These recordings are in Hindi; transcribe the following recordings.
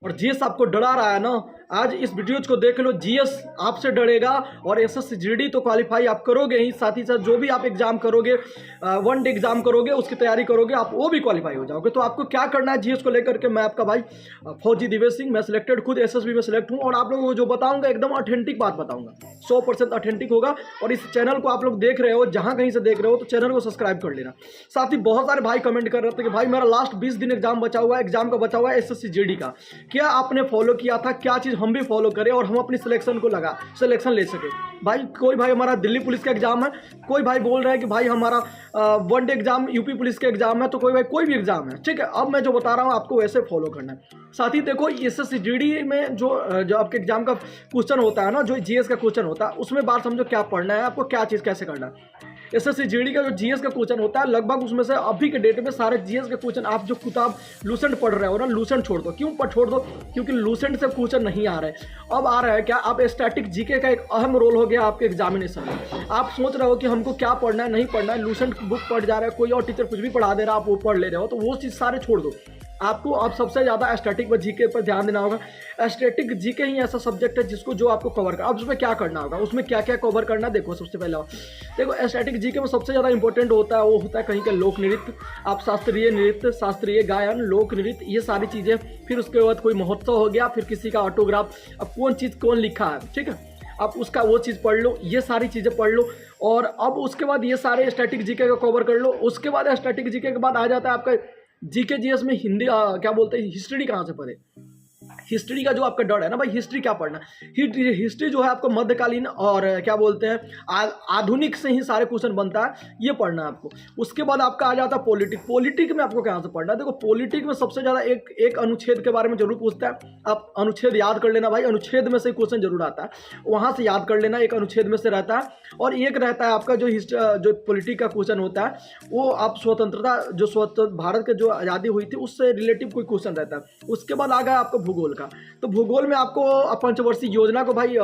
और जीएस आपको डरा रहा है ना, आज इस वीडियोज को देख लो, जीएस आपसे डरेगा और एसएससी जीडी तो क्वालिफाई आप करोगे ही, साथ ही साथ जो भी आप एग्जाम करोगे, वन डे एग्जाम करोगे, उसकी तैयारी करोगे, आप वो भी क्वालिफाई हो जाओगे। तो आपको क्या करना है जीएस को लेकर के, मैं आपका भाई फौजी दिवेश सिंह, मैं सिलेक्टेड खुद एसएसबी में सिलेक्ट हूँ, और आप लोगों को जो बताऊंगा एकदम ऑथेंटिक बात बताऊंगा, 100% ऑथेंटिक होगा। और इस चैनल को आप लोग देख रहे हो, जहाँ कहीं से देख रहे हो, तो चैनल को सब्सक्राइब कर लेना। साथ ही बहुत सारे भाई कमेंट कर रहे थे कि भाई मेरा लास्ट 20 दिन एग्जाम बचा हुआ है, एग्जाम का बचा हुआ है एसएससी जीडी का, क्या आपने फॉलो किया था, क्या चीज़ हम भी फॉलो करें और हम अपनी सिलेक्शन को सिलेक्शन ले सके। भाई कोई भाई हमारा दिल्ली पुलिस का एग्जाम है, कोई भाई बोल रहा है कि भाई हमारा one day exam UP police का एग्जाम है, तो कोई भाई कोई भी एग्जाम है, ठीक है। अब मैं जो बता रहा हूँ आपको वैसे फॉलो करना है। साथ ही देखो एसएससी जीडी में जो आपके एग्जाम का क्वेश्चन होता है ना, जो जीएस का क्वेश्चन होता है, उसमें बात समझो क्या पढ़ना है आपको, क्या चीज़ कैसे करना है। एसएससी जीडी का जो जीएस का क्वेश्चन होता है, लगभग उसमें से अभी के डेट में सारे जीएस के क्वेश्चन, आप जो किताब लूसेंट पढ़ रहे हो ना, लूसेंट छोड़ दो। क्यों छोड़ दो? क्योंकि लूसेंट से क्वेश्चन नहीं आ रहे, अब आ रहा है क्या, आप स्टैटिक जीके का एक अहम रोल हो गया आपके एग्जामिनेशन में। आप सोच रहे हो कि हमको क्या पढ़ना है, नहीं पढ़ना है, लूसेंट बुक पढ़ जा रहा है, कोई और टीचर कुछ भी पढ़ा दे रहा है, आप वो पढ़ ले रहे हो, तो वो चीज़ सारे छोड़ दो। आपको अब सबसे ज़्यादा स्टैटिक व जीके पर ध्यान देना होगा। स्टैटिक जीके ही ऐसा सब्जेक्ट है जिसको जो आपको कवर कर, अब उसमें क्या करना होगा, उसमें क्या क्या कवर करना है। देखो सबसे पहले देखो स्टैटिक जीके में सबसे ज़्यादा इंपॉर्टेंट होता है, वो होता है कहीं का लोक नृत्य, आप शास्त्रीय नृत्य, शास्त्रीय गायन, लोक नृत्य, ये सारी चीज़ें। फिर उसके बाद कोई महोत्सव हो गया, फिर किसी का ऑटोग्राफ, अब कौन चीज़ कौन लिखा है, ठीक है, आप उसका वो चीज़ पढ़ लो, ये सारी चीज़ें पढ़ लो। और अब उसके बाद ये सारे स्टैटिक जीके का कवर कर लो। उसके बाद स्टैटिक जीके के बाद आ जाता है आपका जीके जीएस में हिंदी, क्या बोलते हैं, हिस्ट्री कहाँ से पढ़े। हिस्ट्री का जो आपका डर है ना भाई, हिस्ट्री क्या पढ़ना, हिस्ट्री जो है आपको मध्यकालीन और क्या बोलते हैं आधुनिक से ही सारे क्वेश्चन बनता है, ये पढ़ना है आपको। उसके बाद आपका आ जाता है पॉलिटिक। पॉलिटिक में आपको कहाँ से पढ़ना है, देखो पॉलिटिक में सबसे ज़्यादा एक अनुच्छेद के बारे में जरूर पूछता है, आप अनुच्छेद याद कर लेना भाई, अनुच्छेद में से क्वेश्चन जरूर आता है, वहाँ से याद कर लेना, एक अनुच्छेद में से रहता है। और एक रहता है आपका जो पॉलिटिक का क्वेश्चन होता है, वो आप स्वतंत्रता, जो भारत की जो आज़ादी हुई थी उससे रिलेटिव कोई क्वेश्चन रहता है। उसके बाद आ गया आपका भूगोल का। तो भूगोल में आपको पंचवर्षीय योजना को भाई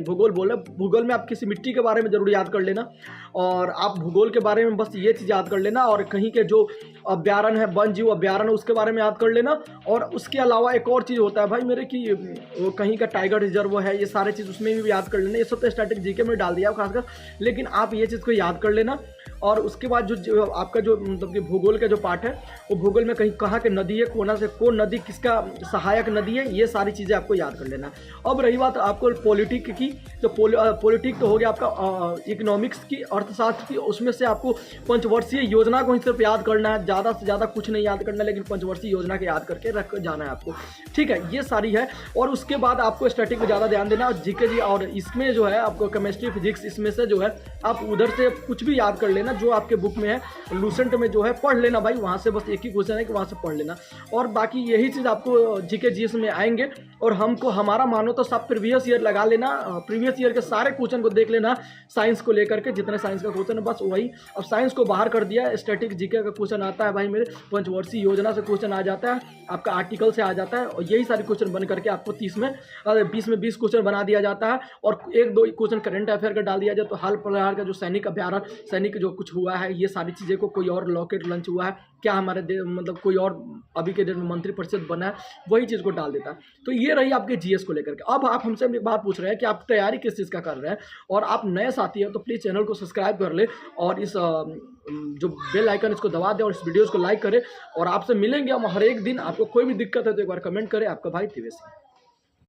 भूगोल में आप किसी मिट्टी के बारे में जरूर याद कर लेना, और आप भूगोल के बारे में बस ये चीज़ याद कर लेना, और कहीं के जो अभ्यारण्य है, वन जीव अभ्यारण्य, उसके बारे में याद कर लेना। और उसके अलावा एक और चीज़ होता है भाई मेरे कि वो कहीं का टाइगर रिजर्व है, ये सारे चीज़ उसमें भी याद कर लेना। ये सब तो स्टैटिक जीके में डाल दिया खासकर, लेकिन आप ये चीज़ को याद कर लेना। और उसके बाद जो आपका जो मतलब कि भूगोल का जो पार्ट है, वो भूगोल में कहीं कहाँ की नदी है, कोना से कौन नदी किसका सहायक नदी है, ये सारी चीज़ें आपको याद कर लेना। अब रही बात आपको पॉलिटिक की, तो पॉलिटिक तो हो गया आपका इकोनॉमिक्स की, अर्थशास्त्र की, उसमें से आपको पंचवर्षीय योजना को ही सिर्फ याद करना है, ज़्यादा से ज़्यादा कुछ नहीं याद करना, लेकिन पंचवर्षीय योजना के याद करके रख जाना है आपको, ठीक है, ये सारी है। और उसके बाद आपको स्टैटिक में ज़्यादा ध्यान देना, और जीके जी, और इसमें जो है आपको केमिस्ट्री फिजिक्स, इसमें से जो है आप उधर से कुछ भी याद कर लेना जो आपके बुक में है, लूसेंट में जो है पढ़ लेना भाई, वहाँ से बस एक ही क्वेश्चन है कि वहाँ से पढ़ लेना। और बाकी यही चीज़ आपको जीके जीएस में आएंगे। और हमको हमारा मानो तो सब प्रीवियस ईयर लगा लेना, प्रीवियस ईयर के सारे क्वेश्चन को देख लेना, साइंस को लेकर के जितने साइंस का क्वेश्चन है बस वही। अब साइंस को बाहर कर दिया, स्टैटिक जीके का क्वेश्चन आता है भाई मेरे, पंचवर्षीय योजना से क्वेश्चन आ जाता है, आपका आर्टिकल से आ जाता है, और यही सारे क्वेश्चन बन करके आपको 20 में 20 क्वेश्चन बना दिया जाता है। और एक दो क्वेश्चन करंट अफेयर का डाल दिया जाए, तो हाल फिलहाल का जो सैनिक अभ्यारण्य, सैनिक जो कुछ हुआ है, ये सारी चीज़ें को, कोई और लॉकेट लॉन्च हुआ है क्या हमारे मतलब कोई और अभी के दिन में मंत्री परिषद बना है, वही चीज़ को डाल देता है। तो ये रही आपके जीएस को लेकर के। अब आप हमसे एक बात पूछ रहे हैं कि आप तैयारी किस चीज़ का कर रहे हैं, और आप नए साथी हैं तो प्लीज़ चैनल को सब्सक्राइब कर ले, और इस जो बेल आइकन इसको दबा दें, और इस वीडियोज़ को लाइक करें। और आपसे मिलेंगे हम हर एक दिन। आपको कोई भी दिक्कत है तो एक बार कमेंट करें। आपका भाई दिवेश।